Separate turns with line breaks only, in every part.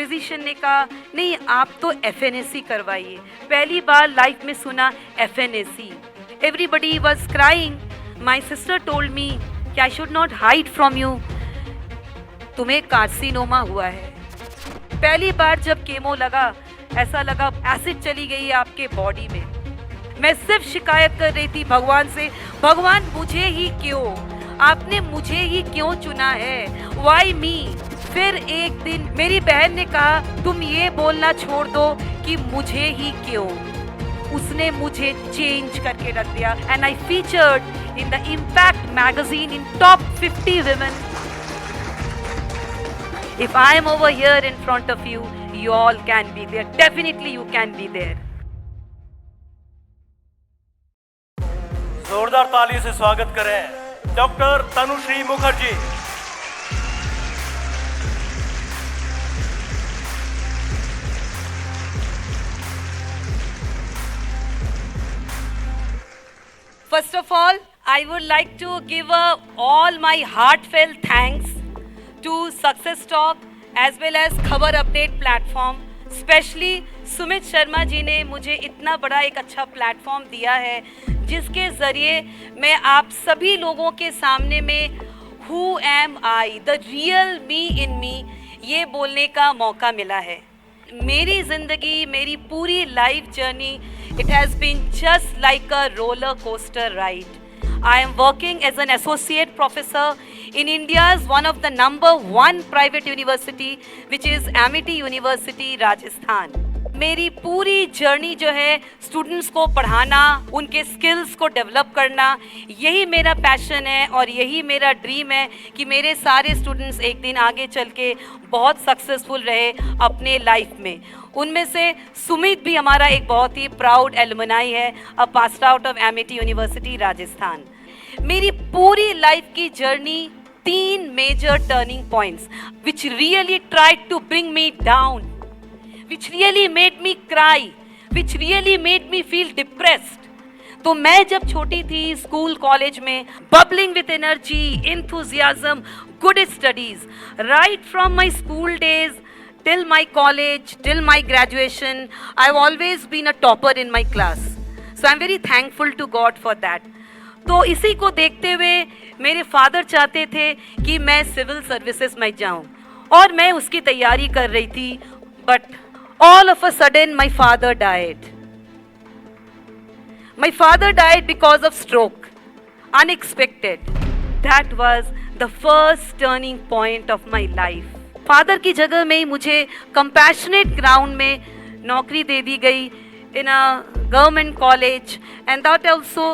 Physician ने कहा नहीं आप तो FNAC करवाइए। पहली बार लाइफ में सुना FNAC। Everybody was crying. My sister told me कि I should not hide from you, तुम्हें कार्सिनोमा हुआ है। पहली बार जब केमो लगा ऐसा लगा एसिड चली गई है आपके बॉडी में। मैं सिर्फ शिकायत कर रही थी भगवान से, भगवान मुझे ही क्यों, आपने मुझे ही क्यों चुना है, वाई मी। फिर एक दिन मेरी बहन ने कहा तुम ये बोलना छोड़ दो कि मुझे ही क्यों। उसने मुझे चेंज करके रख दिया and I featured in the impact magazine in top 50 women. If I am over here in front of you, you all can be there. Definitely you can be there.
जोरदार ताली से स्वागत करें doctor Tanushree Mukherjee.
First of all, I would like to give all my heartfelt thanks to Success Talk as well as खबर update platform. Specially Sumit Sharma ji ने मुझे इतना बड़ा एक अच्छा प्लेटफॉर्म दिया है जिसके ज़रिए मैं आप सभी लोगों के सामने में Who am I, the real me in me, ये बोलने का मौका मिला है। मेरी ज़िंदगी, मेरी पूरी life journey, it has been just like a roller coaster ride. I am working as an associate professor in India's one of the #1 private university, which is Amity University, Rajasthan. मेरी पूरी जर्नी जो है students को पढ़ाना, उनके skills को develop करना, यही मेरा पैशन है और यही मेरा ड्रीम है कि मेरे सारे स्टूडेंट्स एक दिन आगे चल के बहुत सक्सेसफुल रहे अपने लाइफ में। उनमें से सुमित भी हमारा एक बहुत ही प्राउड एलुमनाई है, a passed out of Amity university Rajasthan. मेरी पूरी लाइफ की journey 3 major turning points which really tried to bring me down, which really made me cry, which really made me feel depressed. तो मैं जब छोटी थी स्कूल कॉलेज में, bubbling with energy, enthusiasm, good studies, right from my school days till my college, till my graduation, I've always been a topper in my class. So I'm very thankful to God for that. तो इसी को देखते हुए मेरे father चाहते थे कि मैं सिविल सर्विसेज में जाऊं और मैं उसकी तैयारी कर रही थी, but all of a sudden my father died. My father died because of stroke, unexpected. That was the first turning point of my life. Father की जगह में ही मुझे compassionate ground में नौकरी दे दी गई in a government college and that also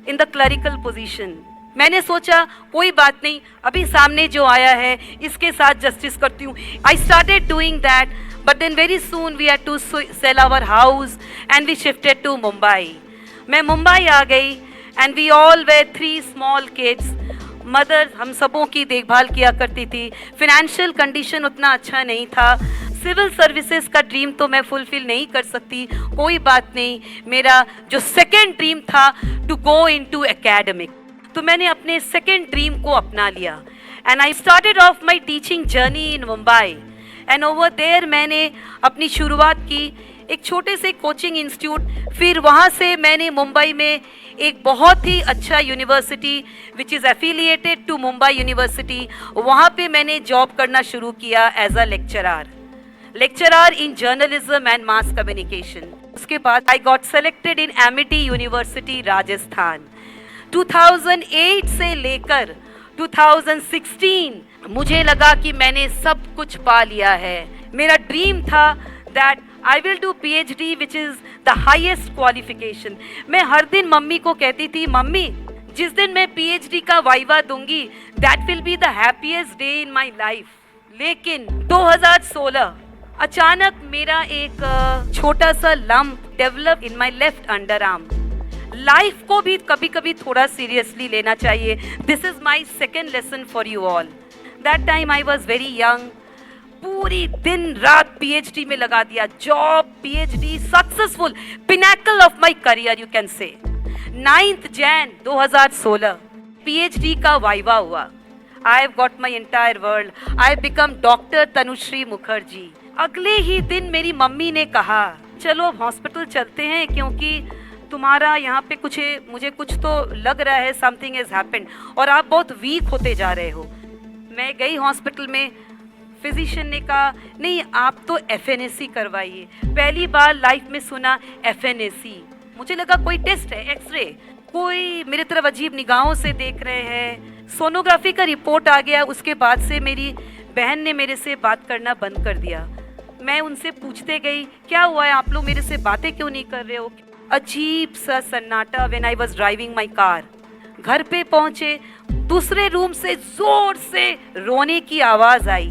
in the clerical position. मैंने सोचा कोई बात नहीं, अभी सामने जो आया है इसके साथ जस्टिस करती हूँ. I started doing that. But then very soon we had to sell our house and we shifted to Mumbai. मैं मुंबई आ गई and we all were 3 small kids. Mother हम सबों की देखभाल किया करती थी. फिनेंशियल कंडीशन उतना अच्छा नहीं था. सिविल सर्विसेज का ड्रीम तो मैं फुलफिल नहीं कर सकती, कोई बात नहीं. मेरा जो सेकेंड ड्रीम था टू गो इनटू एकेडमिक, तो मैंने अपने सेकेंड ड्रीम को अपना लिया and I started off my teaching journey in Mumbai. And over there मैंने अपनी शुरुआत की एक छोटे से कोचिंग इंस्टीट्यूट. फिर वहाँ से मैंने मुंबई में एक बहुत ही अच्छा university which is affiliated to Mumbai University, वहाँ पे मैंने जॉब करना शुरू किया as a lecturer in journalism and mass communication. उसके बाद I got selected in Amity university Rajasthan. 2008 से लेकर 2016 मुझे लगा कि मैंने सब कुछ पा लिया है. मेरा ड्रीम था that I will do PhD which is the highest qualification. मैं हर दिन मम्मी को कहती थी, मम्मी जिस दिन मैं PhD का वाइवा दूंगी that will be the happiest day in my life. लेकिन 2016 अचानक मेरा एक छोटा सा lump develop in my left under arm. Life को भी कभी कभी थोड़ा सीरियसली लेना चाहिए. This is my second lesson for you all. That time I was very young. पूरी दिन रात PhD में लगा दिया. Job, PhD, successful, pinnacle of my career you can say. 9 January 2016 PhD का वाइवा हुआ. I have got my entire world. I have become Dr. Tanushree Mukherjee. अगले ही दिन मेरी मम्मी ने कहा चलो अब हॉस्पिटल चलते हैं क्योंकि तुम्हारा यहाँ पे कुछ मुझे कुछ तो लग रहा है, समथिंग हैज हैपेंड और आप बहुत वीक होते जा रहे हो। मैं गई हॉस्पिटल में, फिजिशियन ने कहा नहीं आप तो FNAC करवाइए। पहली बार लाइफ में सुना FNAC। मुझे लगा कोई टेस्ट है, एक्सरे, कोई मेरे तरफ अजीब निगाहों से देख रहे हैं। सोनोग्राफी का रिपोर्ट आ गया। उसके बाद से मेरी बहन ने मेरे से बात करना बंद कर दिया। मैं उनसे पूछते गई क्या हुआ है, आप लोग मेरे से बातें क्यों नहीं कर रहे हो। अजीब सा सन्नाटा when I was driving my car. घर पे पहुंचे, दूसरे रूम से जोर से रोने की आवाज आई।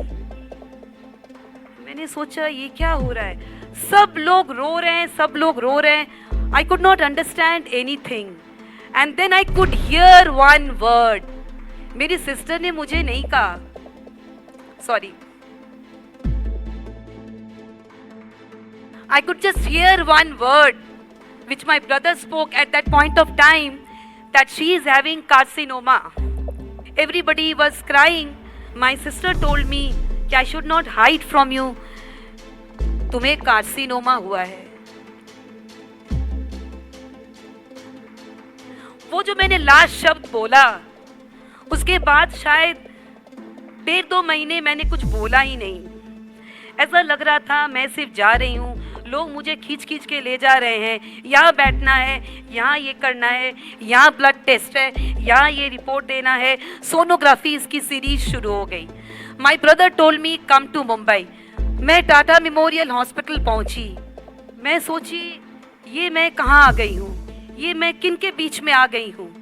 मैंने सोचा ये क्या हो रहा है, सब लोग रो रहे हैं, सब लोग रो रहे हैं। I could not understand anything and then I could hear one word. मेरी सिस्टर ने मुझे नहीं कहा, sorry, I could just hear one word which my brother spoke at that point of time, that she is having carcinoma. Everybody was crying. My sister told me कि I should not hide from you. तुम्हें carcinoma हुआ है। वो जो मैंने last शब्द बोला, उसके बाद शायद 1.5-2 महीने मैंने कुछ बोला ही नहीं। ऐसा लग रहा था मैं सिर्फ जा रही हूँ, लोग मुझे खींच खींच के ले जा रहे हैं, यहाँ बैठना है, यहाँ ये करना है, यहाँ ब्लड टेस्ट है, यहाँ ये रिपोर्ट देना है। सोनोग्राफी इसकी सीरीज शुरू हो गई। My brother told me come to Mumbai. मैं टाटा मेमोरियल हॉस्पिटल पहुँची। मैं सोची ये मैं कहाँ आ गई हूँ, ये मैं किन के बीच में आ गई हूँ।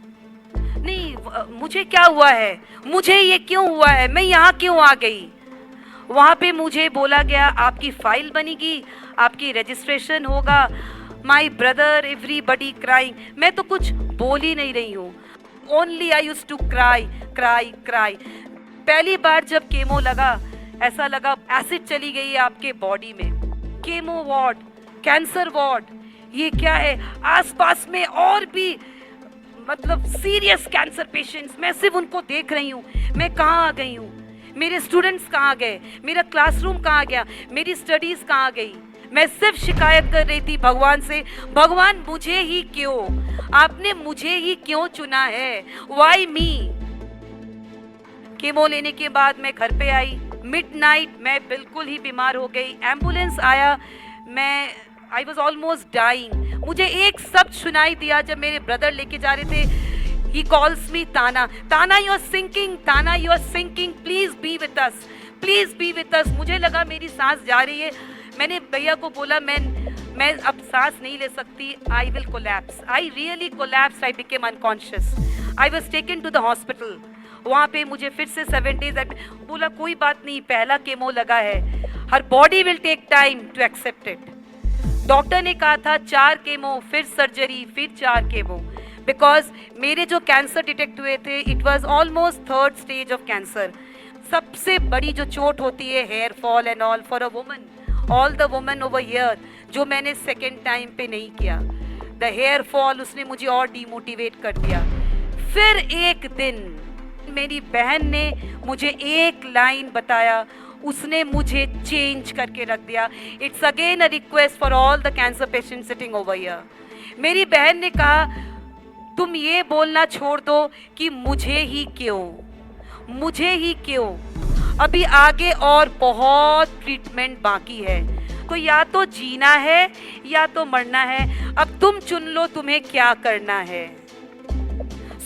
नहीं, मुझे क्या हुआ है, मुझे ये क्यों हुआ है, मैं यहाँ क्यों आ गई। वहाँ पे मुझे बोला गया आपकी फाइल बनेगी, आपकी रजिस्ट्रेशन होगा। My brother, everybody crying. मैं तो कुछ बोल ही नहीं रही हूँ, only I used to cry cry cry. पहली बार जब केमो लगा, ऐसा लगा एसिड चली गई है आपके बॉडी में। केमो वार्ड, कैंसर वार्ड, ये क्या है। आसपास में और भी मतलब सीरियस कैंसर पेशेंट्स, मैं सिर्फ उनको देख रही हूँ। मैं कहाँ आ गई हूँ, मेरे स्टूडेंट्स कहाँ गए, मेरा क्लासरूम कहाँ गया, मेरी स्टडीज कहाँ गई। मैं सिर्फ शिकायत कर रही थी भगवान से, भगवान मुझे ही क्यों, आपने मुझे ही क्यों चुना है, व्हाई मी। केमो लेने के बाद मैं घर पे आई। मिडनाइट मैं बिल्कुल ही बीमार हो गई। एम्बुलेंस आया, मैं आई वॉज ऑलमोस्ट डाइंग। मुझे एक शब्द सुनाई दिया जब मेरे ब्रदर लेके जा रहे थे। He calls me Tana. Tana, you are sinking. Tana, you are sinking. Please be with us. Please be with us. मुझे लगा मेरी सांस जा रही है। मैंने भैया को बोला मैं अब सांस नहीं ले सकती। I will collapse. I really collapsed. I became unconscious. I was taken to the hospital. वहाँ पे मुझे फिर से 7 days बोला कोई बात नहीं, पहला केमो लगा है, her body will take time to accept it. Doctor ने कहा था 4 केमो, फिर सर्जरी, फिर 4 केमो। बिकॉज मेरे जो कैंसर डिटेक्ट हुए थे, it was almost 3rd stage of cancer. सबसे बड़ी जो चोट होती है hair fall and all for a woman, all the woman over here, जो मैंने सेकेंड टाइम पे नहीं किया। द हेयर फॉल, उसने मुझे और डिमोटिवेट कर दिया। फिर एक दिन मेरी बहन ने मुझे एक लाइन बताया, उसने मुझे चेंज करके रख दिया। It's again a request for all the cancer patient sitting over here. मेरी बहन ने कहा तुम ये बोलना छोड़ दो कि मुझे ही क्यों, मुझे ही क्यों, अभी आगे और बहुत ट्रीटमेंट बाकी है। तो या तो जीना है या तो मरना है, अब तुम चुन लो तुम्हें क्या करना है।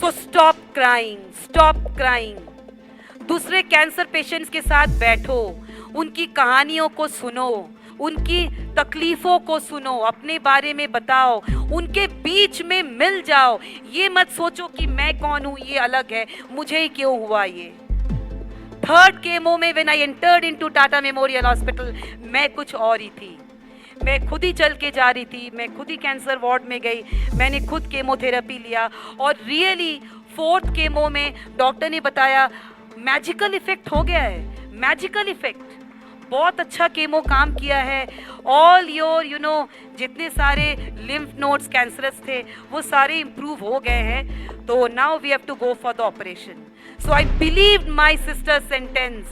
So stop crying, stop crying. दूसरे कैंसर पेशेंट्स के साथ बैठो, उनकी कहानियों को सुनो, उनकी तकलीफों को सुनो, अपने बारे में बताओ, उनके बीच में मिल जाओ। ये मत सोचो कि मैं कौन हूँ, ये अलग है, मुझे ही क्यों हुआ ये। 3rd केमो में when I entered into Tata memorial hospital, मैं कुछ और ही थी। मैं खुद ही चल के जा रही थी, मैं खुद ही कैंसर वार्ड में गई, मैंने खुद केमोथेरेपी लिया। और रियली 4th केमो में डॉक्टर ने बताया मैजिकल इफेक्ट हो गया है, मैजिकल इफेक्ट, बहुत अच्छा केमो काम किया है। ऑल योर जितने सारे लिम्फ नोड्स कैंसरस थे वो सारे इम्प्रूव हो गए हैं। तो now we have to go for the operation. So I believed my sister's sentence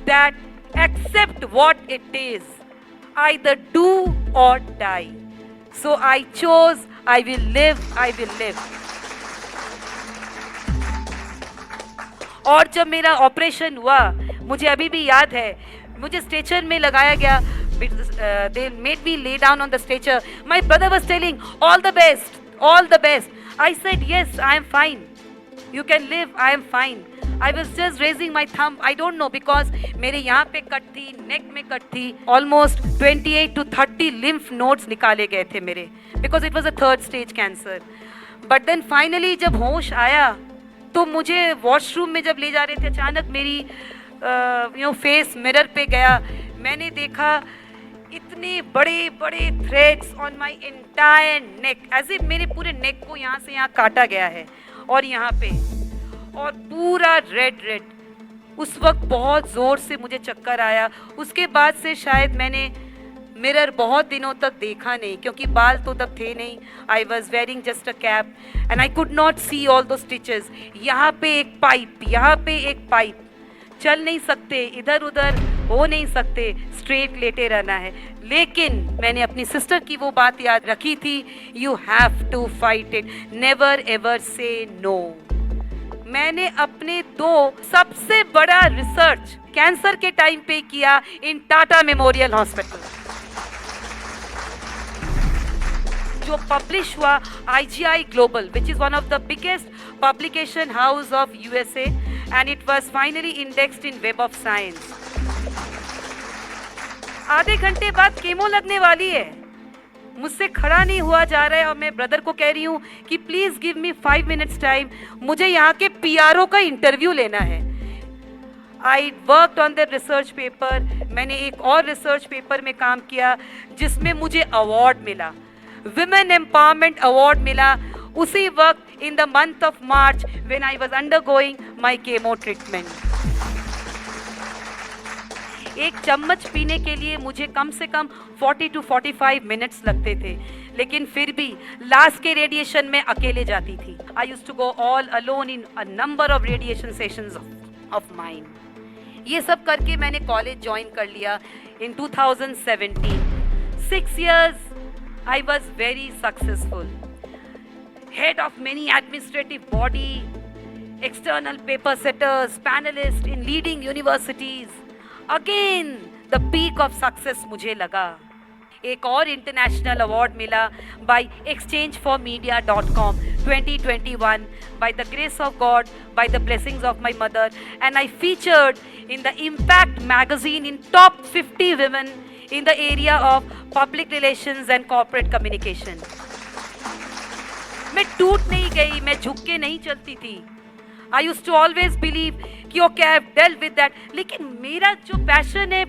that accept what it is, either do or die. So I chose, I will live, I will live. और जब मेरा operation हुआ, मुझे अभी भी याद है, मुझे स्ट्रेचर में लगाया गया. They made me lay down on the stretcher. My brother was telling, all the best, all the best. I said, yes, I am fine. You can live, I am fine. I was just raising my thumb. I don't know because मेरे यहाँ पे cut थी, नेक में cut थी. Almost 28 to 30 lymph nodes निकाले गए थे मेरे, because it was a third stage cancer. But then finally जब होश आया, तो मुझे वॉशरूम में जब ले जा रहे थे, अचानक मेरी फेस मिरर पे गया. मैंने देखा इतने बड़े बड़े threads on my entire neck, as if मेरे पूरे नेक को यहाँ से यहाँ काटा गया है, और यहाँ पे, और पूरा रेड रेड. उस वक्त बहुत ज़ोर से मुझे चक्कर आया. उसके बाद से शायद मैंने मिरर बहुत दिनों तक देखा नहीं, क्योंकि बाल तो तब थे नहीं. I was wearing just a cap and I could not see all those stitches. यहाँ पे एक पाइप, यहाँ पे एक पाइप. चल नहीं सकते, इधर उधर हो नहीं सकते, स्ट्रेट लेटे रहना है. लेकिन मैंने अपनी सिस्टर की वो बात याद रखी थी, you have to fight it, never ever say no. मैंने अपने 2 सबसे बड़ा रिसर्च कैंसर के टाइम पे किया इन टाटा मेमोरियल हॉस्पिटल, जो पब्लिश हुआ IGI Global, which is one of the biggest publication house of USA, and it was finally indexed in Web of Science. आधे घंटे बाद केमो लगने वाली है, मुझसे खड़ा नहीं हुआ जा रहा है, और मैं ब्रदर को कह रही हूँ कि please give me 5 minutes time, मुझे यहाँ के PRO का इंटरव्यू लेना है. I worked on the research paper. मैंने एक और रिसर्च पेपर में काम किया जिसमें मुझे अवार्ड मिला, विमेन एम्पावरमेंट अवार्ड मिला, उसी वक्त in the month of March when I was undergoing my chemo treatment. एक चम्मच पीने के लिए मुझे कम से कम 40 to 45 मिनट्स लगते थे, लेकिन फिर भी लास्ट के रेडिएशन में अकेले जाती थी. I used to go all alone in a number of radiation sessions of mine. ये सब करके मैंने कॉलेज ज्वाइन कर लिया इन 2017. 6 years I was very successful. Head of many administrative body, external paper setters, panelist in leading universities. Again, the peak of success मुझे लगा. एक और इंटरनेशनल अवार्ड मिला by exchangeformedia.com 2021 by the grace of God, by the blessings of my mother, and I featured in the Impact magazine in top 50 women in the area of public relations and corporate communication. मैं टूट नहीं गई, मैं झुक के नहीं चलती थी. I used to always believe कि okay I have dealt with that, लेकिन मेरा जो पैशन है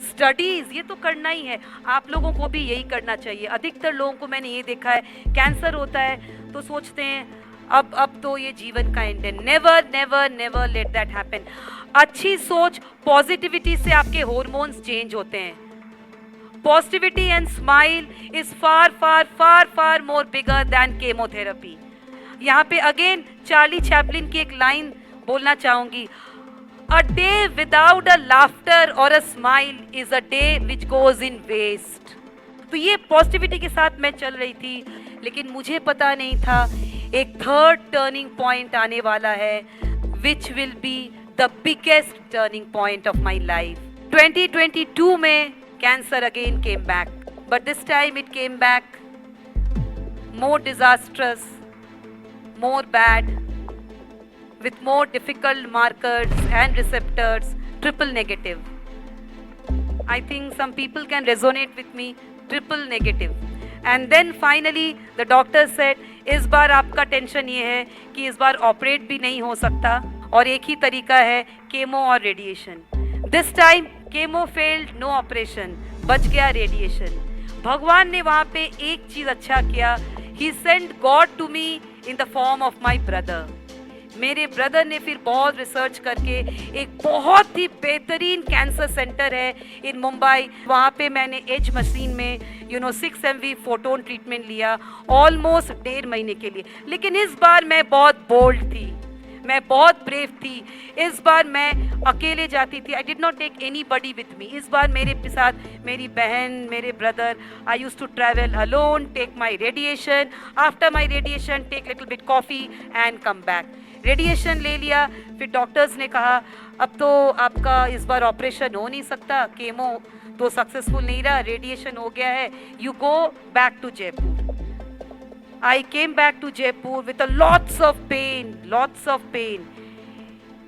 स्टडीज, ये तो करना ही है. आप लोगों को भी यही करना चाहिए. अधिकतर लोगों को मैंने ये देखा है, कैंसर होता है तो सोचते हैं अब तो ये जीवन का एंड है. Never never never let that happen. अच्छी सोच, पॉजिटिविटी से आपके हार्मोन्स चेंज होते हैं. Positivity and smile is far, far, far, far more bigger than chemotherapy. यहाँ पे अगेन चार्ली चैपलिन की एक लाइन बोलना चाहूँगी. A day without a laughter or a smile is a day which goes in waste. तो ये positivity के साथ मैं चल रही थी, लेकिन मुझे पता नहीं था एक थर्ड टर्निंग पॉइंट आने वाला है, which will be the biggest turning point of my life. 2022 में cancer again came back, but this time it came back more disastrous, more bad, with more difficult markers and receptors, triple negative. I think some people can resonate with me, triple negative. And then finally the doctor said, इस बार आपका tension ये है कि इस बार operate भी नहीं हो सकता, और एक ही तरीका है केमो और radiation. This time chemo failed, no operation, बच गया रेडिएशन. भगवान ने वहाँ पे एक चीज़ अच्छा किया, he sent God to me in the form of my brother. मेरे ब्रदर ने फिर बहुत रिसर्च करके एक बहुत ही बेहतरीन कैंसर सेंटर है इन मुंबई, वहाँ पे मैंने एज मशीन में 6 MV फोटोन ट्रीटमेंट लिया ऑलमोस्ट 1.5 महीने के लिए. लेकिन इस बार मैं बहुत बोल्ड थी. मैं बहुत ब्रेव थी। इस बार मैं अकेले जाती थी। I did not take anybody with me. इस बार मेरे साथ मेरी बहन, मेरे brother. I use to travel alone, take my radiation, after my radiation take little bit coffee and come back. Radiation ले लिया, फिर डॉक्टर्स ने कहा अब तो आपका इस बार ऑपरेशन हो नहीं सकता, केमो तो सक्सेसफुल नहीं रहा, रेडिएशन हो गया है, you go back to Jaipur. I came back to Jaipur with lots of pain.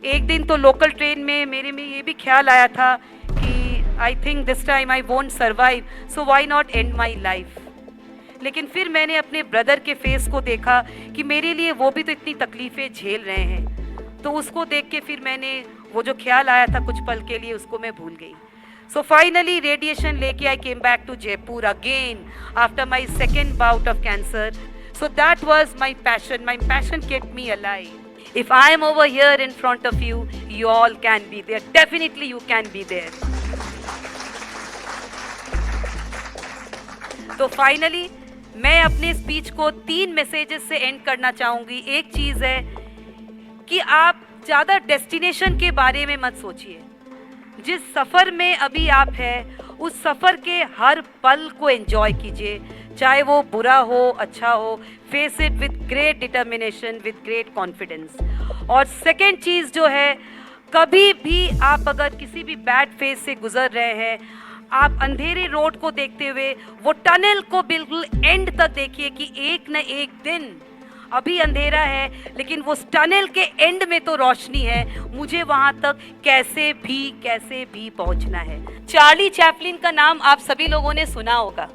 एक दिन तो लोकल ट्रेन में मेरे में ये भी ख्याल आया था कि I think this time I won't survive, so why not and my life. लेकिन फिर मैंने अपने ब्रदर के फेस को देखा कि मेरे लिए वो भी तो इतनी तकलीफ़ें झेल रहे हैं, तो उसको देख के फिर मैंने वो जो ख्याल आया था कुछ पल के लिए उसको मैं भूल गई। सो फाइनली रेडिएशन लेके I came back to Jaipur again after my second bout of cancer. So that was my passion kept me alive. If I am over here in front of you, you all can be there. Definitely you can be there. तो finally मैं अपने speech को 3 messages से and करना चाहूँगी। एक चीज़ है कि आप ज़्यादा डेस्टिनेशन के बारे में मत सोचिए। जिस सफ़र में अभी आप हैं उस सफ़र के हर पल को एंजॉय कीजिए, चाहे वो बुरा हो अच्छा हो। Face it with great determination, with great confidence. और सेकेंड चीज़ जो है, कभी भी आप अगर किसी भी बैड फेज से गुजर रहे हैं, आप अंधेरे रोड को देखते हुए वो टनल को बिल्कुल एंड तक देखिए कि एक न एक दिन अभी अंधेरा है लेकिन वो टनल के एंड में तो रोशनी है, मुझे वहाँ तक कैसे भी पहुँचना है। चार्ली चैपलिन का नाम आप सभी लोगों ने सुना होगा।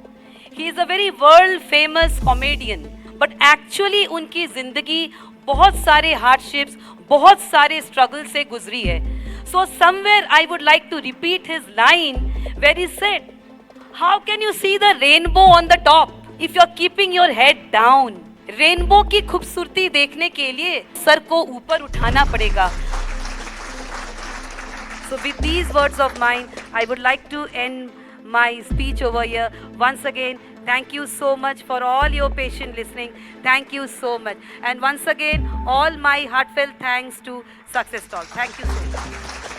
He is a very world famous comedian, but actually उनकी ज़िंदगी बहुत सारे हार्डशिप्स, बहुत सारे स्ट्रगल से गुजरी है। So somewhere I would like to repeat his line where he said, how can you see the rainbow on the top if you are keeping your head down. Rainbow की खूबसूरती देखने के लिए सर को ऊपर उठाना पड़ेगा। So with these words of mine, I would like to end my speech over here. Once again, thank you so much for all your patient listening. Thank you so much. And once again, all my heartfelt thanks to Success Talk. Thank you so much.